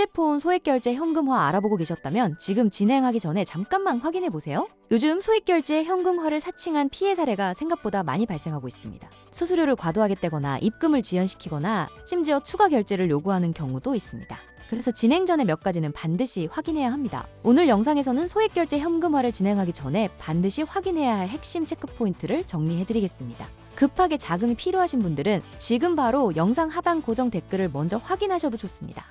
휴대폰 소액결제 현금화 알아보고 계셨다면 지금 진행하기 전에 잠깐만 확인해 보세요. 요즘 소액결제 현금화를 사칭한 피해 사례가 생각보다 많이 발생하고 있습니다. 수수료를 과도하게 떼거나 입금을 지연시키거나 심지어 추가 결제를 요구하는 경우도 있습니다. 그래서 진행 전에 몇 가지는 반드시 확인해야 합니다. 오늘 영상에서는 소액결제 현금화를 진행하기 전에 반드시 확인해야 할 핵심 체크 포인트를 정리해드리겠습니다. 급하게 자금이 필요하신 분들은 지금 바로 영상 하단 고정 댓글을 먼저 확인하셔도 좋습니다.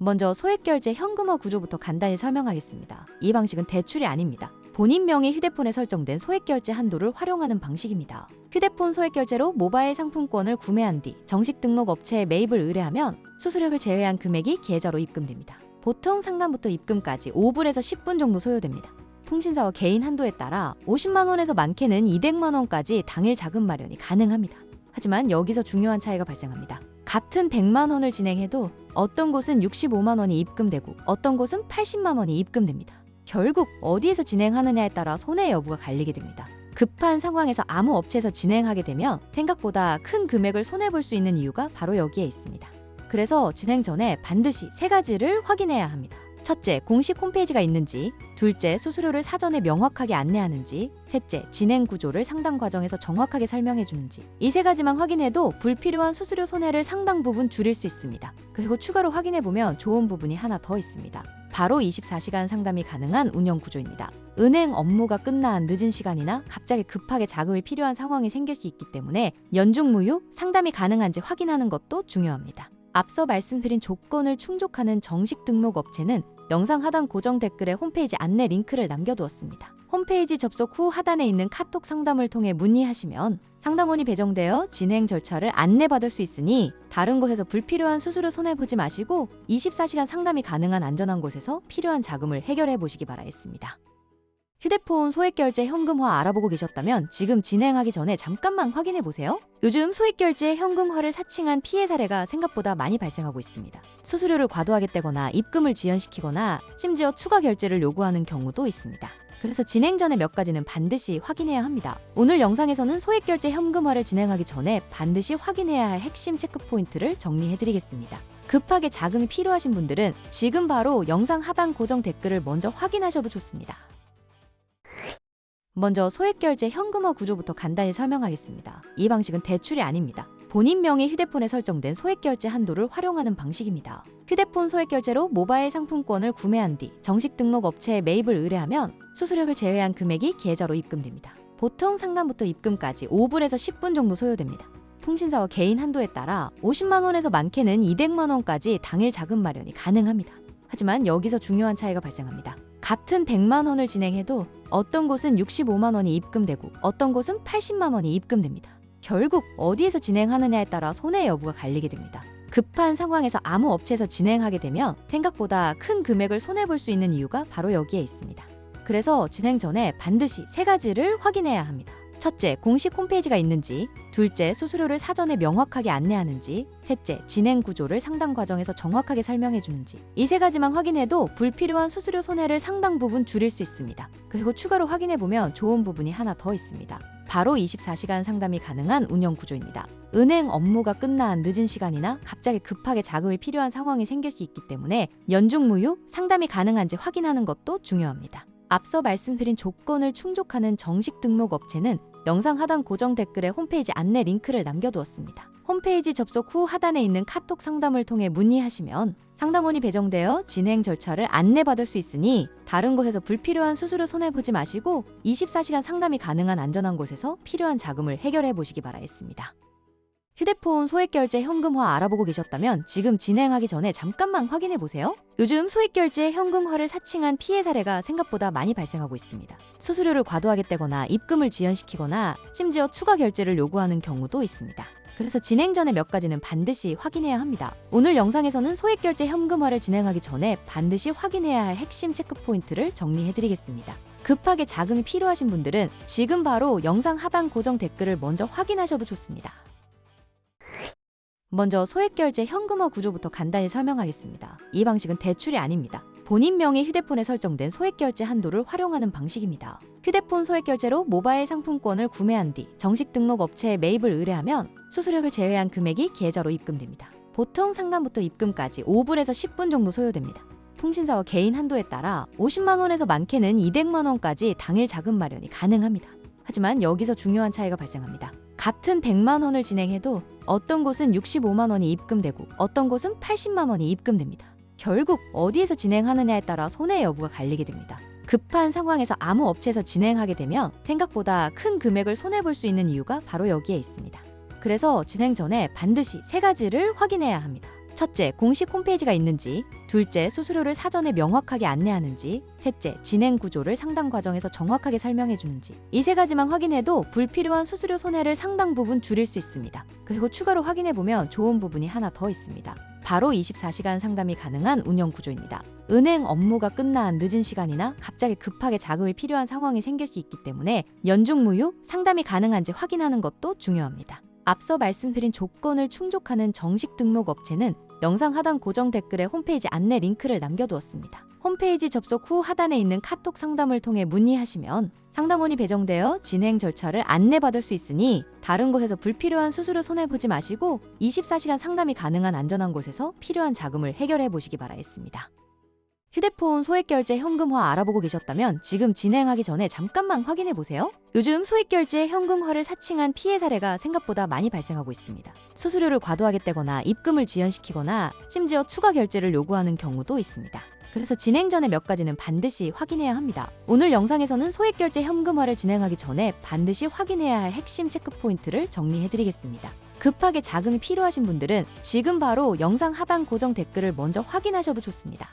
먼저 소액결제 현금화 구조부터 간단히 설명하겠습니다. 이 방식은 대출이 아닙니다. 본인 명의 휴대폰에 설정된 소액결제 한도를 활용하는 방식입니다. 휴대폰 소액결제로 모바일 상품권을 구매한 뒤 정식 등록 업체에 매입을 의뢰하면 수수료를 제외한 금액이 계좌로 입금됩니다. 보통 상담부터 입금까지 5분에서 10분 정도 소요됩니다. 통신사와 개인 한도에 따라 50만 원에서 많게는 200만 원까지 당일 자금 마련이 가능합니다. 하지만 여기서 중요한 차이가 발생합니다. 같은 100만 원을 진행해도 어떤 곳은 65만 원이 입금되고 어떤 곳은 80만 원이 입금됩니다. 결국 어디에서 진행하느냐에 따라 손해 여부가 갈리게 됩니다. 급한 상황에서 아무 업체에서 진행하게 되면 생각보다 큰 금액을 손해볼 수 있는 이유가 바로 여기에 있습니다. 그래서 진행 전에 반드시 3가지를 확인해야 합니다. 첫째, 공식 홈페이지가 있는지, 둘째, 수수료를 사전에 명확하게 안내하는지, 셋째, 진행 구조를 상담 과정에서 정확하게 설명해 주는지. 이 3가지만 확인해도 불필요한 수수료 손해를 상당 부분 줄일 수 있습니다. 그리고 추가로 확인해 보면 좋은 부분이 하나 더 있습니다. 바로 24시간 상담이 가능한 운영 구조입니다. 은행 업무가 끝난 늦은 시간이나 갑자기 급하게 자금이 필요한 상황이 생길 수 있기 때문에 연중무휴 상담이 가능한지 확인하는 것도 중요합니다. 앞서 말씀드린 조건을 충족하는 정식 등록 업체는 영상 하단 고정 댓글에 홈페이지 안내 링크를 남겨두었습니다. 홈페이지 접속 후 하단에 있는 카톡 상담을 통해 문의하시면 상담원이 배정되어 진행 절차를 안내받을 수 있으니 다른 곳에서 불필요한 수수료 손해보지 마시고 24시간 상담이 가능한 안전한 곳에서 필요한 자금을 해결해 보시기 바라겠습니다. 휴대폰 소액결제 현금화 알아보고 계셨다면 지금 진행하기 전에 잠깐만 확인해 보세요. 요즘 소액결제 현금화를 사칭한 피해 사례가 생각보다 많이 발생하고 있습니다. 수수료를 과도하게 떼거나 입금을 지연시키거나 심지어 추가 결제를 요구하는 경우도 있습니다. 그래서 진행 전에 몇 가지는 반드시 확인해야 합니다. 오늘 영상에서는 소액결제 현금화를 진행하기 전에 반드시 확인해야 할 핵심 체크 포인트를 정리해드리겠습니다. 급하게 자금이 필요하신 분들은 지금 바로 영상 하단 고정 댓글을 먼저 확인하셔도 좋습니다. 먼저 소액결제 현금화 구조부터 간단히 설명하겠습니다. 이 방식은 대출이 아닙니다. 본인 명의 휴대폰에 설정된 소액결제 한도를 활용하는 방식입니다. 휴대폰 소액결제로 모바일 상품권을 구매한 뒤 정식 등록 업체에 매입을 의뢰하면 수수료를 제외한 금액이 계좌로 입금됩니다. 보통 상담부터 입금까지 5분에서 10분 정도 소요됩니다. 통신사와 개인 한도에 따라 50만 원에서 많게는 200만 원까지 당일 자금 마련이 가능합니다. 하지만 여기서 중요한 차이가 발생합니다. 같은 100만 원을 진행해도 어떤 곳은 65만 원이 입금되고 어떤 곳은 80만 원이 입금됩니다. 결국 어디에서 진행하느냐에 따라 손해 여부가 갈리게 됩니다. 급한 상황에서 아무 업체에서 진행하게 되면 생각보다 큰 금액을 손해볼 수 있는 이유가 바로 여기에 있습니다. 그래서 진행 전에 반드시 3가지를 확인해야 합니다. 첫째, 공식 홈페이지가 있는지, 둘째, 수수료를 사전에 명확하게 안내하는지, 셋째, 진행 구조를 상담 과정에서 정확하게 설명해 주는지. 이 3가지만 확인해도 불필요한 수수료 손해를 상당 부분 줄일 수 있습니다. 그리고 추가로 확인해 보면 좋은 부분이 하나 더 있습니다. 바로 24시간 상담이 가능한 운영 구조입니다. 은행 업무가 끝난 늦은 시간이나 갑자기 급하게 자금이 필요한 상황이 생길 수 있기 때문에 연중무휴 상담이 가능한지 확인하는 것도 중요합니다. 앞서 말씀드린 조건을 충족하는 정식 등록 업체는 영상 하단 고정 댓글에 홈페이지 안내 링크를 남겨두었습니다. 홈페이지 접속 후 하단에 있는 카톡 상담을 통해 문의하시면 상담원이 배정되어 진행 절차를 안내받을 수 있으니 다른 곳에서 불필요한 수수료 손해보지 마시고 24시간 상담이 가능한 안전한 곳에서 필요한 자금을 해결해 보시기 바라겠습니다. 휴대폰 소액결제 현금화 알아보고 계셨다면 지금 진행하기 전에 잠깐만 확인해 보세요. 요즘 소액결제 현금화를 사칭한 피해 사례가 생각보다 많이 발생하고 있습니다. 수수료를 과도하게 떼거나 입금을 지연시키거나 심지어 추가 결제를 요구하는 경우도 있습니다. 그래서 진행 전에 몇 가지는 반드시 확인해야 합니다. 오늘 영상에서는 소액결제 현금화를 진행하기 전에 반드시 확인해야 할 핵심 체크 포인트를 정리해드리겠습니다. 급하게 자금이 필요하신 분들은 지금 바로 영상 하단 고정 댓글을 먼저 확인하셔도 좋습니다. 먼저 소액결제 현금화 구조부터 간단히 설명하겠습니다. 이 방식은 대출이 아닙니다. 본인 명의 휴대폰에 설정된 소액결제 한도를 활용하는 방식입니다. 휴대폰 소액결제로 모바일 상품권을 구매한 뒤 정식 등록 업체에 매입을 의뢰하면 수수료를 제외한 금액이 계좌로 입금됩니다. 보통 상담부터 입금까지 5분에서 10분 정도 소요됩니다. 통신사와 개인 한도에 따라 50만 원에서 많게는 200만 원까지 당일 자금 마련이 가능합니다. 하지만 여기서 중요한 차이가 발생합니다. 같은 100만 원을 진행해도 어떤 곳은 65만 원이 입금되고 어떤 곳은 80만 원이 입금됩니다. 결국 어디에서 진행하느냐에 따라 손해 여부가 갈리게 됩니다. 급한 상황에서 아무 업체에서 진행하게 되면 생각보다 큰 금액을 손해볼 수 있는 이유가 바로 여기에 있습니다. 그래서 진행 전에 반드시 3가지를 확인해야 합니다. 첫째, 공식 홈페이지가 있는지, 둘째, 수수료를 사전에 명확하게 안내하는지, 셋째, 진행 구조를 상담 과정에서 정확하게 설명해 주는지. 이 3가지만 확인해도 불필요한 수수료 손해를 상당 부분 줄일 수 있습니다. 그리고 추가로 확인해 보면 좋은 부분이 하나 더 있습니다. 바로 24시간 상담이 가능한 운영 구조입니다. 은행 업무가 끝난 늦은 시간이나 갑자기 급하게 자금이 필요한 상황이 생길 수 있기 때문에 연중무휴 상담이 가능한지 확인하는 것도 중요합니다. 앞서 말씀드린 조건을 충족하는 정식 등록 업체는 영상 하단 고정 댓글에 홈페이지 안내 링크를 남겨두었습니다. 홈페이지 접속 후 하단에 있는 카톡 상담을 통해 문의하시면 상담원이 배정되어 진행 절차를 안내받을 수 있으니 다른 곳에서 불필요한 수수료 손해보지 마시고 24시간 상담이 가능한 안전한 곳에서 필요한 자금을 해결해 보시기 바라겠습니다. 휴대폰 소액결제 현금화 알아보고 계셨다면 지금 진행하기 전에 잠깐만 확인해 보세요. 요즘 소액결제 현금화를 사칭한 피해 사례가 생각보다 많이 발생하고 있습니다. 수수료를 과도하게 떼거나 입금을 지연시키거나 심지어 추가 결제를 요구하는 경우도 있습니다. 그래서 진행 전에 몇 가지는 반드시 확인해야 합니다. 오늘 영상에서는 소액결제 현금화를 진행하기 전에 반드시 확인해야 할 핵심 체크 포인트를 정리해드리겠습니다. 급하게 자금이 필요하신 분들은 지금 바로 영상 하단 고정 댓글을 먼저 확인하셔도 좋습니다.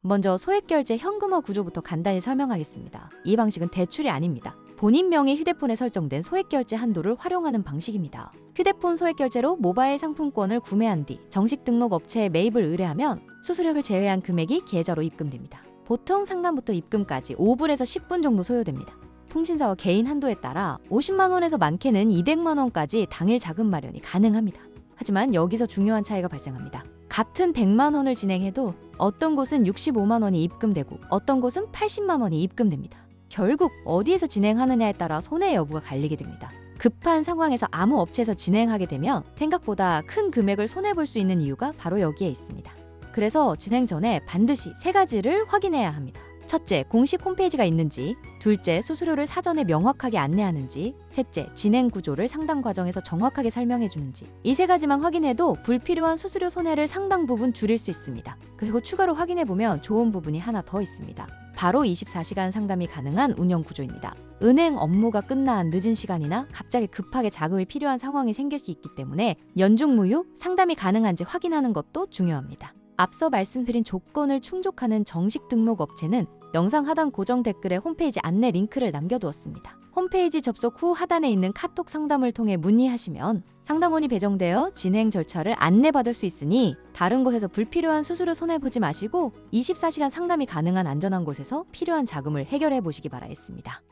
먼저 소액결제 현금화 구조부터 간단히 설명하겠습니다. 이 방식은 대출이 아닙니다. 본인 명의 휴대폰에 설정된 소액결제 한도를 활용하는 방식입니다. 휴대폰 소액결제로 모바일 상품권을 구매한 뒤 정식 등록 업체에 매입을 의뢰하면 수수료를 제외한 금액이 계좌로 입금됩니다. 보통 상담부터 입금까지 5분에서 10분 정도 소요됩니다. 통신사와 개인 한도에 따라 50만 원에서 많게는 200만 원까지 당일 자금 마련이 가능합니다. 하지만 여기서 중요한 차이가 발생합니다. 같은 100만 원을 진행해도 어떤 곳은 65만 원이 입금되고 어떤 곳은 80만 원이 입금됩니다. 결국 어디에서 진행하느냐에 따라 손해 여부가 갈리게 됩니다. 급한 상황에서 아무 업체에서 진행하게 되면 생각보다 큰 금액을 손해볼 수 있는 이유가 바로 여기에 있습니다. 그래서 진행 전에 반드시 3가지를 확인해야 합니다. 첫째, 공식 홈페이지가 있는지, 둘째, 수수료를 사전에 명확하게 안내하는지, 셋째, 진행 구조를 상담 과정에서 정확하게 설명해 주는지. 이 3가지만 확인해도 불필요한 수수료 손해를 상당 부분 줄일 수 있습니다. 그리고 추가로 확인해 보면 좋은 부분이 하나 더 있습니다. 바로 24시간 상담이 가능한 운영 구조입니다. 은행 업무가 끝난 늦은 시간이나 갑자기 급하게 자금이 필요한 상황이 생길 수 있기 때문에 연중무휴 상담이 가능한지 확인하는 것도 중요합니다. 앞서 말씀드린 조건을 충족하는 정식 등록 업체는 영상 하단 고정 댓글에 홈페이지 안내 링크를 남겨두었습니다. 홈페이지 접속 후 하단에 있는 카톡 상담을 통해 문의하시면 상담원이 배정되어 진행 절차를 안내받을 수 있으니 다른 곳에서 불필요한 수수료 손해보지 마시고 24시간 상담이 가능한 안전한 곳에서 필요한 자금을 해결해 보시기 바라겠습니다.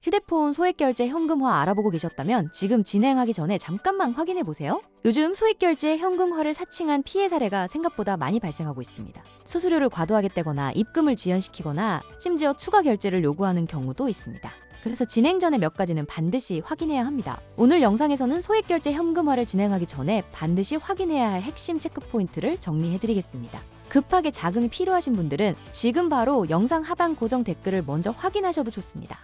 휴대폰 소액결제 현금화 알아보고 계셨다면 지금 진행하기 전에 잠깐만 확인해 보세요. 요즘 소액결제 현금화를 사칭한 피해 사례가 생각보다 많이 발생하고 있습니다. 수수료를 과도하게 떼거나 입금을 지연시키거나 심지어 추가 결제를 요구하는 경우도 있습니다. 그래서 진행 전에 몇 가지는 반드시 확인해야 합니다. 오늘 영상에서는 소액결제 현금화를 진행하기 전에 반드시 확인해야 할 핵심 체크 포인트를 정리해드리겠습니다. 급하게 자금이 필요하신 분들은 지금 바로 영상 하단 고정 댓글을 먼저 확인하셔도 좋습니다.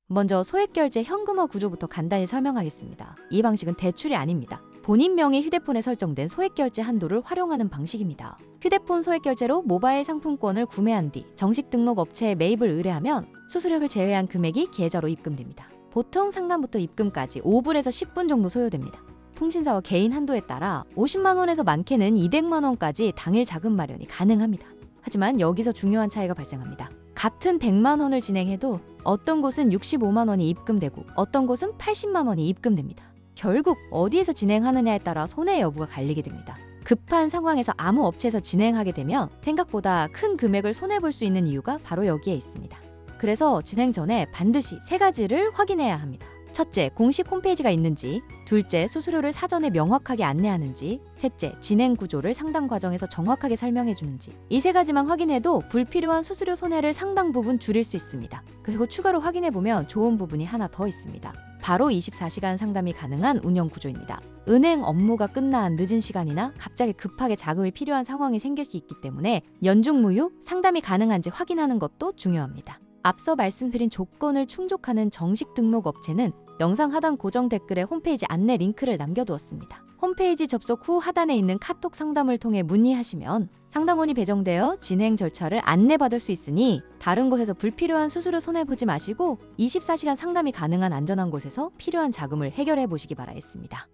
먼저 소액결제 현금화 구조부터 간단히 설명하겠습니다. 이 방식은 대출이 아닙니다. 본인 명의 휴대폰에 설정된 소액결제 한도를 활용하는 방식입니다. 휴대폰 소액결제로 모바일 상품권을 구매한 뒤 정식 등록 업체에 매입을 의뢰하면 수수료를 제외한 금액이 계좌로 입금됩니다. 보통 상담부터 입금까지 5분에서 10분 정도 소요됩니다. 통신사와 개인 한도에 따라 50만 원에서 많게는 200만 원까지 당일 자금 마련이 가능합니다. 하지만 여기서 중요한 차이가 발생합니다. 같은 100만 원을 진행해도 어떤 곳은 65만 원이 입금되고 어떤 곳은 80만 원이 입금됩니다. 결국 어디에서 진행하느냐에 따라 손해 여부가 갈리게 됩니다. 급한 상황에서 아무 업체에서 진행하게 되면 생각보다 큰 금액을 손해볼 수 있는 이유가 바로 여기에 있습니다. 그래서 진행 전에 반드시 3가지를 확인해야 합니다. 첫째, 공식 홈페이지가 있는지, 둘째, 수수료를 사전에 명확하게 안내하는지, 셋째, 진행 구조를 상담 과정에서 정확하게 설명해 주는지. 이 3가지만 확인해도 불필요한 수수료 손해를 상당 부분 줄일 수 있습니다. 그리고 추가로 확인해 보면 좋은 부분이 하나 더 있습니다. 바로 24시간 상담이 가능한 운영 구조입니다. 은행 업무가 끝난 늦은 시간이나 갑자기 급하게 자금이 필요한 상황이 생길 수 있기 때문에 연중무휴 상담이 가능한지 확인하는 것도 중요합니다. 앞서 말씀드린 조건을 충족하는 정식 등록 업체는 영상 하단 고정 댓글에 홈페이지 안내 링크를 남겨두었습니다. 홈페이지 접속 후 하단에 있는 카톡 상담을 통해 문의하시면 상담원이 배정되어 진행 절차를 안내받을 수 있으니 다른 곳에서 불필요한 수수료 손해보지 마시고 24시간 상담이 가능한 안전한 곳에서 필요한 자금을 해결해 보시기 바라겠습니다.